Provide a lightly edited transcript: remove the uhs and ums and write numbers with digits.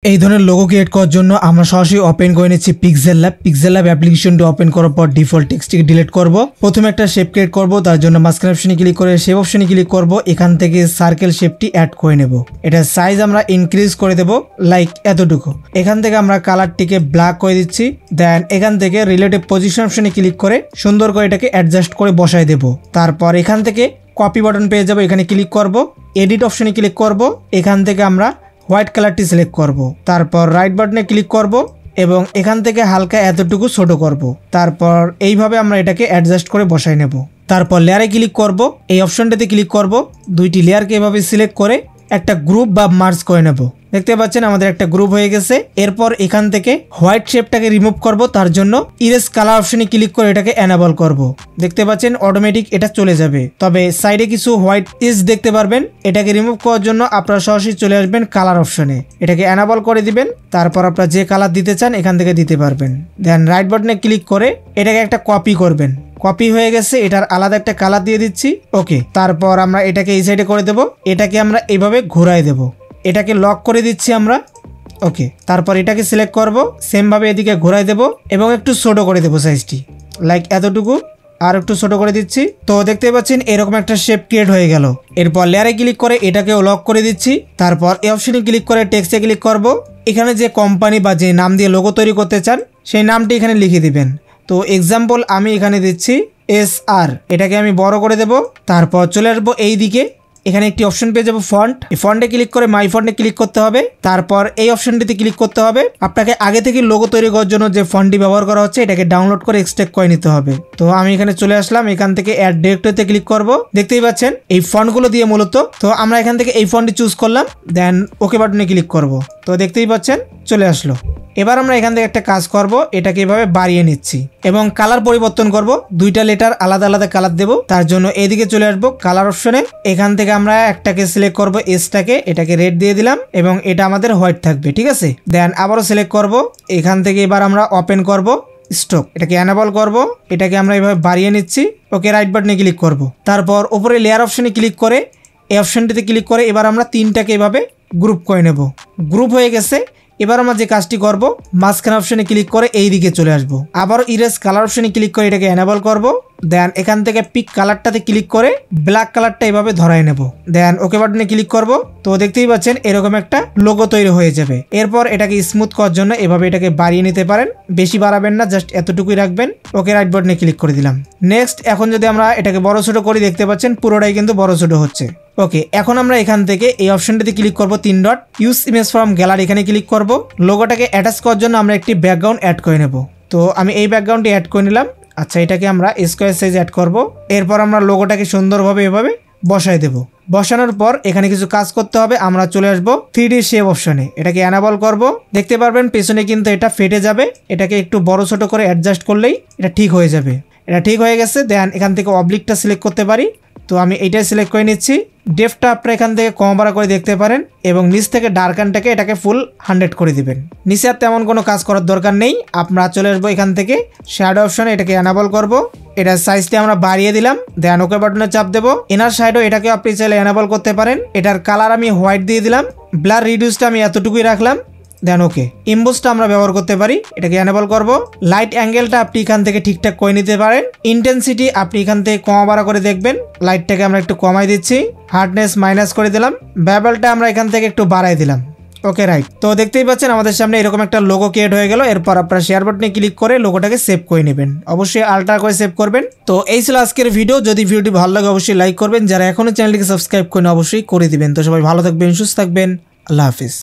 এই ধরনের logo create করার জন্য আমরা সরাসরি ওপেন করে নিচ্ছি পিক্সেল ল্যাব অ্যাপ্লিকেশনটি ওপেন করার পর ডিফল্ট টেক্সটটিকে ডিলিট করব। প্রথমে একটা শেপ ক্রিয়েট করব, তার জন্য মাঝখানে অপশনে ক্লিক করে শেপ অপশনে ক্লিক করব। এখান থেকে সার্কেল শেপটি অ্যাড করে নেব। এটা সাইজ আমরা ইনক্রিজ করে দেব লাইক এতটুকু। এখান থেকে আমরা কালারটিকে ব্ল্যাক করে দিচ্ছি। দেন এখান থেকে রিলেটিভ পজিশন অপশনে ক্লিক করে সুন্দর করে এটাকে অ্যাডজাস্ট করে বসায় দেব। তারপর এখান থেকে কপি বাটন পেয়ে যাব, এখানে ক্লিক করব, এডিট অপশনে ক্লিক করব। এখান থেকে আমরা হোয়াইট কালারটি সিলেক্ট করব। তারপর রাইট বাটনে ক্লিক করব এবং এখান থেকে হালকা এতটুকু ছোট করব। তারপর এইভাবে আমরা এটাকে অ্যাডজাস্ট করে বসাই নেব। তারপর লেয়ারে ক্লিক করব, এই অপশনটাতে ক্লিক করব, দুইটি লেয়ারকে এভাবে সিলেক্ট করে একটা গ্রুপ বা মার্জ করে নেব। দেখতে পাচ্ছেন আমাদের একটা গ্রুপ হয়ে গেছে। এরপর এখান থেকে হোয়াইট শেপটাকে রিমুভ করব, তার জন্য ইরেজ কালার অপশনে ক্লিক করে এটাকে এনাবল করব। দেখতে পাচ্ছেন অটোমেটিক এটা চলে যাবে, তবে সাইডে কিছু হোয়াইট ইজ দেখতে পারবেন। এটাকে রিমুভ করার জন্য আপনারা সরাসরি চলে আসবেন কালার অপশনে, এটাকে এনাবল করে দিবেন। তারপর আপনারা যে কালার দিতে চান এখান থেকে দিতে পারবেন। দেন রাইট বাটনে ক্লিক করে এটাকে একটা কপি করবেন। কপি হয়ে গেছে, এটার আলাদা একটা কালার দিয়ে দিচ্ছি। ওকে, তারপর আমরা এটাকে এই সাইডে করে দেব। এটাকে আমরা এইভাবে ঘুরাই দেব, এটাকে লক করে দিচ্ছি আমরা। ওকে, তারপর এটাকে সিলেক্ট করব, সেম ভাবে এদিকে ঘুরাই দেব এবং একটু ছোট করে দেব সাইজটি লাইক এতটুকু, আর একটু ছোট করে দিচ্ছি। তো দেখতে পাচ্ছেন এরকম একটা শেপ ক্রিয়েট হয়ে গেল। এরপর লেয়ারে ক্লিক করে এটাকেও লক করে দিচ্ছি। তারপর এই অপশনে ক্লিক করে টেক্সটে ক্লিক করব। এখানে যে কোম্পানি বা যে নাম দিয়ে লোগো তৈরি করতে চান সেই নামটি এখানে লিখে দিবেন। তো এক্সাম্পল আমি এখানে দিচ্ছি SR, এটাকে আমি বড় করে দেব। তারপর চলে আসবো এই দিকে, এখানে একটি অপশন পেয়ে যাবো ফন্ট। এই ফন্টে ক্লিক করে মাই ফন্টে ক্লিক করতে হবে। তারপর এই অপশনটিতে ক্লিক করতে হবে। আপনাকে আগে থেকে লোগো তৈরি করার জন্য যে ফন্টটি ব্যবহার করা হচ্ছে এটাকে ডাউনলোড করে এক্সট্রাক্ট করে নিতে হবে। তো আমি এখানে চলে আসলাম, এখান থেকে অ্যাড ডিরেক্টরিতে ক্লিক করব। দেখতেই পাচ্ছেন এই ফন্টগুলো দিয়ে মূলত। তো আমরা এখান থেকে এই ফন্টটি চুজ করলাম, দেন ওকে বাটনে ক্লিক করব। তো দেখতেই পাচ্ছেন চলে আসলো। এবার আমরা এখান থেকে একটা কাজ করব, এটাকে এভাবে বাড়িয়ে নিচ্ছি এবং কালার পরিবর্তন করব। দুইটা লেটার আলাদা আলাদা কালার দেব, তার জন্য এদিকে চলে আসবো কালার অপশনে। এখান থেকে আমরা একটাকে সিলেক্ট করব, এসটাকে, এটাকে রেড দিয়ে দিলাম এবং এটা আমাদের হোয়াইট থাকবে, ঠিক আছে। দেন আবারও সিলেক্ট করব, এখান থেকে এবার আমরা ওপেন করব স্টক, এটাকে এনাবল করব, এটাকে আমরা এভাবে বাড়িয়ে নিচ্ছি। ওকে, রাইট বাটনে ক্লিক করব। তারপর উপরে লেয়ার অপশনে ক্লিক করে এই অপশনটিতে ক্লিক করে এবার আমরা তিনটাকে এভাবে গ্রুপ করে নেব। গ্রুপ হয়ে গেছে। এবার আমরা যে কাজটি করব, মাঝখানে অপশনে ক্লিক করে এই দিকে চলে আসব। আবার ইরেজ কালার অপশনে ক্লিক করে এটাকে এনাবল করব। দেন এখান থেকে পিক কালারটাতে ক্লিক করে ব্ল্যাক কালারটা এভাবে ধরাই নেব। দেন ওকে বাটনে ক্লিক করব। তো দেখতেই পাচ্ছেন এরকম একটা লোগো তৈরি হয়ে যাবে। এরপর এটাকে স্মুথ করার জন্য এভাবে এটাকে বাড়িয়ে নিতে পারেন, বেশি বাড়াবেন না, জাস্ট এতটুকুই রাখবেন। ওকে, রাইট বাটনে ক্লিক করে দিলাম। নেক্সট, এখন যদি আমরা এটাকে বড় ছোট করি, দেখতে পাচ্ছেন পুরোটাই কিন্তু বড় ছোট হচ্ছে। ওকে, এখন আমরা এখান থেকে এই অপশনটিতে ক্লিক করব, 3 dot, use image from gallery, এখানে ক্লিক করব। লোগোটাকে অ্যাটাচ করার জন্য আমরা একটি ব্যাকগ্রাউন্ড অ্যাড করে নেব। তো আমি এই ব্যাকগ্রাউন্ডটি অ্যাড করে নিলাম। আচ্ছা, এটাকে আমরা স্কোয়ার সাইজ অ্যাড করব। এরপর আমরা লোগোটাকে সুন্দরভাবে এভাবে বসাই দেব। বসানোর পর এখানে কিছু কাজ করতে হবে। আমরা চলে আসবো 3D শেপ অপশনে, এটাকে এনাবল করব। দেখতে পারবেন পেছনে কিন্তু এটা ফেটে যাবে, এটাকে একটু বড় ছোট করে অ্যাডজাস্ট করলেই এটা ঠিক হয়ে যাবে। এটা ঠিক হয়ে গেছে। দেন এখান থেকে অবলিকটা সিলেক্ট করতে পারি, তো আমি এইটাই সিলেক্ট করে নিচ্ছি। ডেপথটা আপনারা এখান থেকে কম বাড়া করে দেখতে পারেন এবং নিচ থেকে ডার্কানটাকে এটাকে ফুল 100 করে দিবেন। নিচে আর তেমন কোনো কাজ করার দরকার নেই। আমরা চলে আসবো এখান থেকে শ্যাডো অপশনে, এটাকে এনাবল করব। এটার সাইজটা আমরা বাড়িয়ে দিলাম। দেন ওকে বাটনে চাপ দেবো। ইনার সাইডও এটাকে আপনি চাইলে এনাবল করতে পারেন। এটার কালার আমি হোয়াইট দিয়ে দিলাম। ব্লার রিডিউসটা আমি এতটুকুই রাখলাম। দেন ওকে, ইম্বোসটা আমরা ব্যবহার করতে পারি, এটাকে এনাবল করব। লাইট অ্যাঙ্গেলটা আপনি এখান থেকে ঠিকঠাক করে নিতে পারেন। ইন্টেন্সিটি আপনি এখান থেকে কমা বাড়া করে দেখবেন। লাইটটাকে আমরা একটু কমাই দিচ্ছি, হার্ডনেস মাইনাস করে দিলাম, বেভেলটা আমরা এখান থেকে একটু বাড়াই দিলাম। ওকে, রাইট। তো দেখতেই পাচ্ছেন আমাদের সামনে এরকম একটা লোগো ক্রিয়েট হয়ে গেল। এরপর আপনারা শেয়ার বাটনে ক্লিক করে লোগোটাকে সেভ করে নেবেন। অবশ্যই আল্ট্রা করে সেভ করবেন। তো এই ছিল আজকের ভিডিও। যদি ভিডিওটি ভালো লাগে অবশ্যই লাইক করবেন, যারা এখনো চ্যানেলটিকে সাবস্ক্রাইব করেন অবশ্যই করে দিবেন। তো সবাই ভালো থাকবেন, সুস্থ থাকবেন, আল্লাহ হাফিজ।